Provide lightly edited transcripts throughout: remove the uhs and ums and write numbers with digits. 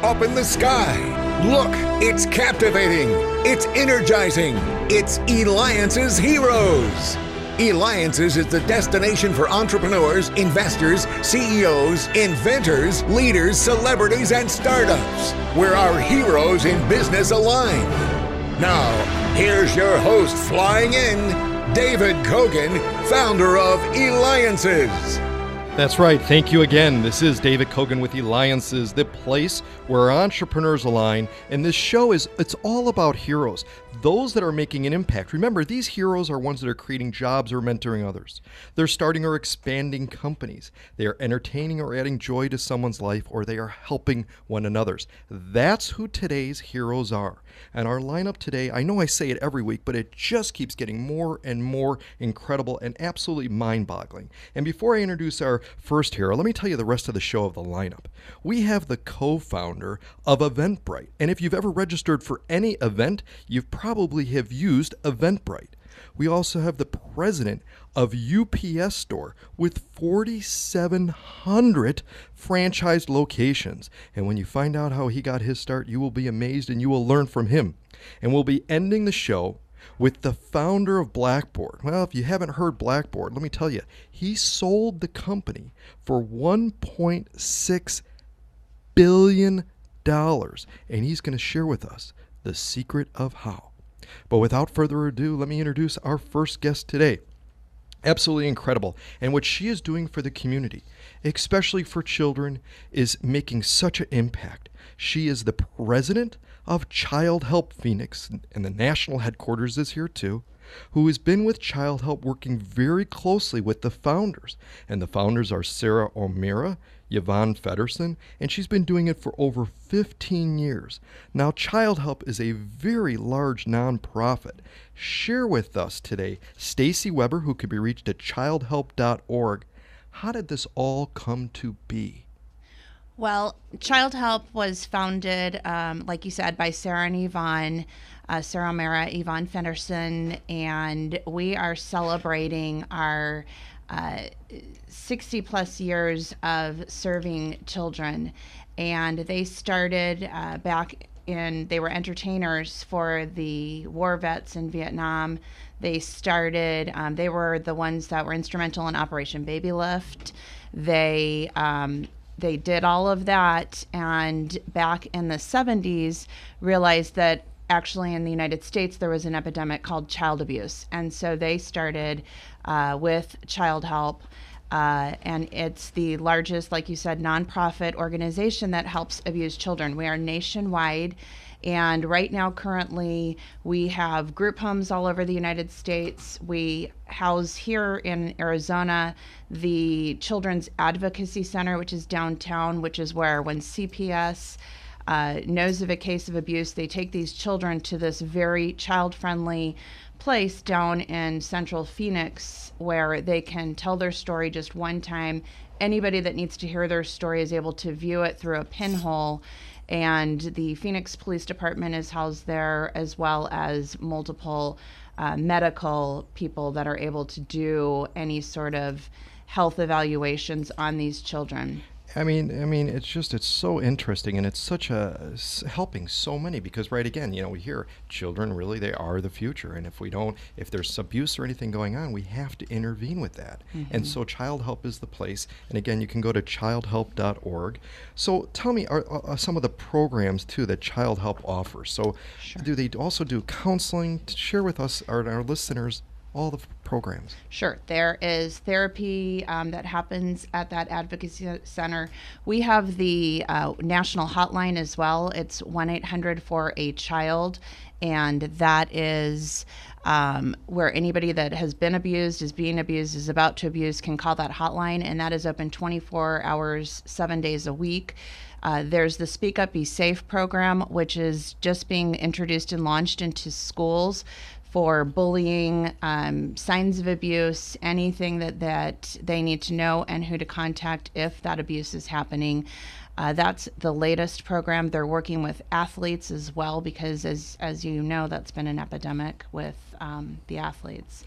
up in the sky. Look, it's captivating. It's energizing. It's Eliances Heroes. Eliances is the destination for entrepreneurs, investors, CEOs, inventors, leaders, celebrities, and startups, where our heroes in business align. Now, here's your host flying in, David Cogan, founder of Eliances. That's right. Thank you again. This is David Cogan with Eliances, the place where entrepreneurs align. And this show it's all about heroes, those that are making an impact. Remember, these heroes are ones that are creating jobs or mentoring others. They're starting or expanding companies. They are entertaining or adding joy to someone's life, or they are helping one another's. That's who today's heroes are. And our lineup today, I know I say it every week, but it just keeps getting more and more incredible and absolutely mind-boggling. And before I introduce our first hero, let me tell you the rest of the show of the lineup. We have the co-founder of Eventbrite. And if you've ever registered for any event, you probably have used Eventbrite. We also have the president of UPS Store with 4,700 franchised locations. And when you find out how he got his start, you will be amazed and you will learn from him. And we'll be ending the show with the founder of Blackboard. Well, if you haven't heard Blackboard, let me tell you, he sold the company for $1.6 billion. And he's going to share with us the secret of how. But without further ado, let me introduce our first guest today. Absolutely incredible. And what she is doing for the community, especially for children, is making such an impact. She is the president of ChildHelp Phoenix, and the national headquarters is here too, who has been with ChildHelp working very closely with the founders. And the founders are Sara, Yvonne, Fedderson, and she's been doing it for over 15 years. Now, ChildHelp is a very large nonprofit. Share with us today Stacey Weber, who can be reached at ChildHelp.org. How did this all come to be? Well, ChildHelp was founded, like you said, by Sara and Yvonne, Sara, Yvonne Fedderson, and we are celebrating our 60 plus years of serving children. And they started they were entertainers for the war vets in Vietnam. They were the ones that were instrumental in Operation Baby Lift. They did all of that, and back in the 70s realized that actually in the United States there was an epidemic called child abuse. And so they started with ChildHelp, and it's the largest, like you said, nonprofit organization that helps abused children. We are nationwide, and right now currently we have group homes all over the United States. We house here in Arizona the Children's Advocacy Center, which is downtown, which is where when CPS knows of a case of abuse, they take these children to this very child-friendly place down in central Phoenix where they can tell their story just one time. Anybody that needs to hear their story is able to view it through a pinhole, and the Phoenix Police Department is housed there, as well as multiple medical people that are able to do any sort of health evaluations on these children. I mean, it's so interesting, and it's helping so many, because right again, we hear children really, they are the future, and if there's abuse or anything going on, we have to intervene with that. Mm-hmm. And so ChildHelp is the place, and again, you can go to ChildHelp.org. So tell me, are some of the programs too that ChildHelp offers? So sure. Do they also do counseling? Share with us, our listeners, all the programs. Sure. There is therapy that happens at that advocacy center. We have the national hotline as well. It's 1-800-4-A-CHILD, and that is where anybody that has been abused, is being abused, is about to abuse can call that hotline, and that is open 24 hours, 7 days a week. There's the Speak Up, Be Safe program, which is just being introduced and launched into schools for bullying, signs of abuse, anything that they need to know, and who to contact if that abuse is happening. That's the latest program. They're working with athletes as well, because as you know, that's been an epidemic with the athletes.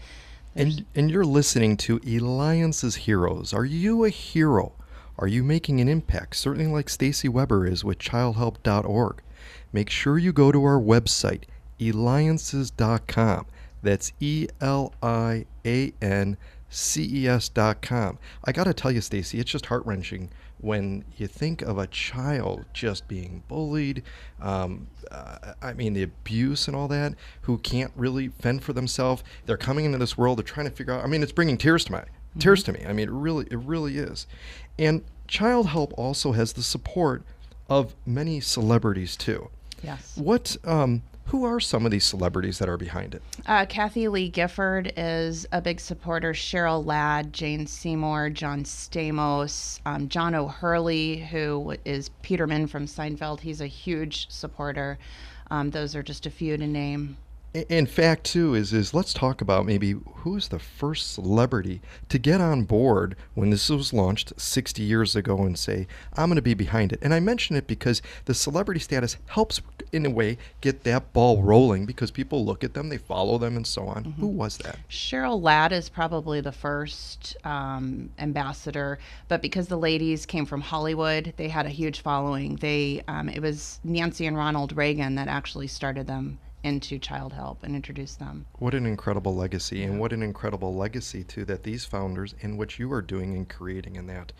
And you're listening to Eliances Heroes. Are you a hero? Are you making an impact? Certainly like Stacey Weber is with ChildHelp.org. Make sure you go to our website, Eliances.com. That's ELIANCES.com. I got to tell you, Stacey, it's just heart-wrenching when you think of a child just being bullied, the abuse and all that, who can't really fend for themselves. They're coming into this world, they're trying to figure out, it's bringing tears to me. It really is. And Child Help also has the support of many celebrities too. Yes. Who are some of these celebrities that are behind it? Kathy Lee Gifford is a big supporter. Cheryl Ladd, Jane Seymour, John Stamos, John O'Hurley, who is Peterman from Seinfeld. He's a huge supporter. Those are just a few to name. In fact, too, is let's talk about maybe who is the first celebrity to get on board when this was launched 60 years ago and say, I'm going to be behind it. And I mention it because the celebrity status helps, in a way, get that ball rolling because people look at them, they follow them, and so on. Who was that? Cheryl Ladd is probably the first ambassador, but because the ladies came from Hollywood, they had a huge following. It was Nancy and Ronald Reagan that actually started them into Child Help and introduce them. What an incredible legacy, and what an incredible legacy too that these founders and what you are doing and creating in that.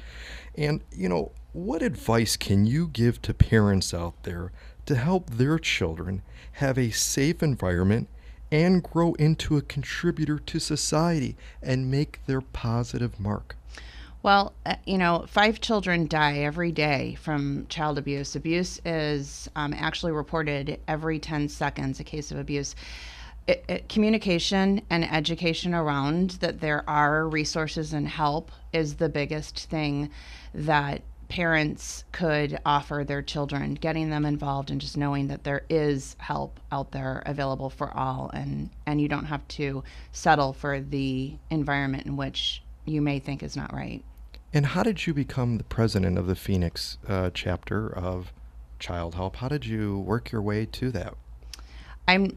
And what advice can you give to parents out there to help their children have a safe environment and grow into a contributor to society and make their positive mark? Well, 5 children die every day from child abuse. Abuse is actually reported every 10 seconds, a case of abuse. Communication and education around that there are resources and help is the biggest thing that parents could offer their children, getting them involved and just knowing that there is help out there available for all, and you don't have to settle for the environment in which you may think is not right. And how did you become the president of the Phoenix chapter of Child Help? How did you work your way to that?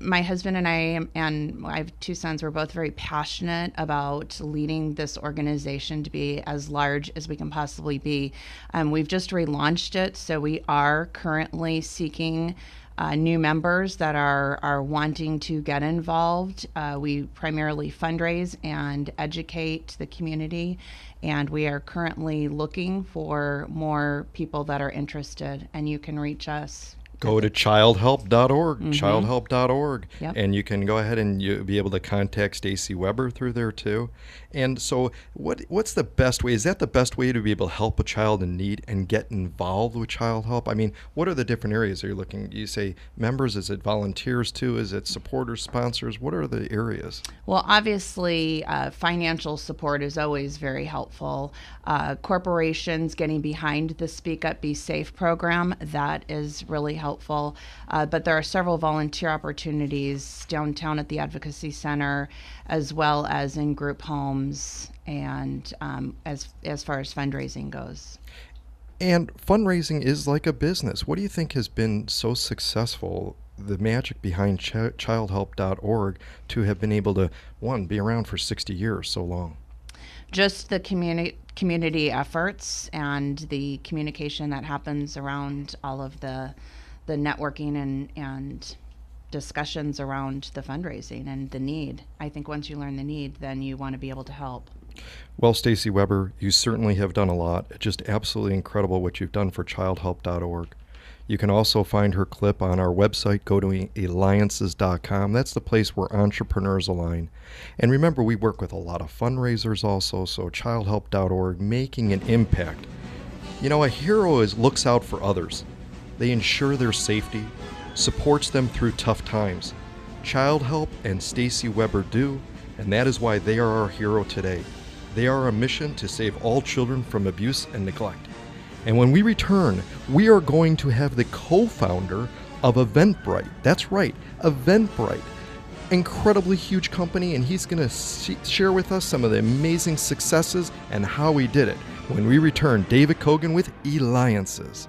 My husband and I have 2 sons. We're both very passionate about leading this organization to be as large as we can possibly be. We've just relaunched it, so we are currently seeking new members that are wanting to get involved. We primarily fundraise and educate the community, and we are currently looking for more people that are interested, and you can reach us. Go to ChildHelp.org, ChildHelp.org, Yep. and you can go ahead and you'll be able to contact Stacey Weber through there too. And so what's the best way? Is that the best way to be able to help a child in need and get involved with Child Help? What are the different areas are you looking? You say members, is it volunteers too? Is it supporters, sponsors? What are the areas? Well, obviously, financial support is always very helpful. Corporations getting behind the Speak Up, Be Safe program, that is really helpful. But there are several volunteer opportunities downtown at the Advocacy Center, as well as in group homes, and as far as fundraising goes. And fundraising is like a business. What do you think has been so successful, the magic behind ChildHelp.org, to have been able to, be around for 60 years, so long? Just the community efforts and the communication that happens around all of the networking and discussions around the fundraising and the need. I think once you learn the need, then you want to be able to help. Well, Stacey Weber, you certainly have done a lot. Just absolutely incredible what you've done for ChildHelp.org. You can also find her clip on our website. Go to Eliances.com. That's the place where entrepreneurs align. And remember, we work with a lot of fundraisers also, so ChildHelp.org, making an impact. A hero looks out for others. They ensure their safety, supports them through tough times. Child Help and Stacey Weber do, and that is why they are our hero today. They are a mission to save all children from abuse and neglect. And when we return, we are going to have the co-founder of Eventbrite. That's right, Eventbrite. Incredibly huge company, and he's going to share with us some of the amazing successes and how he did it. When we return, David Cogan with Eliances.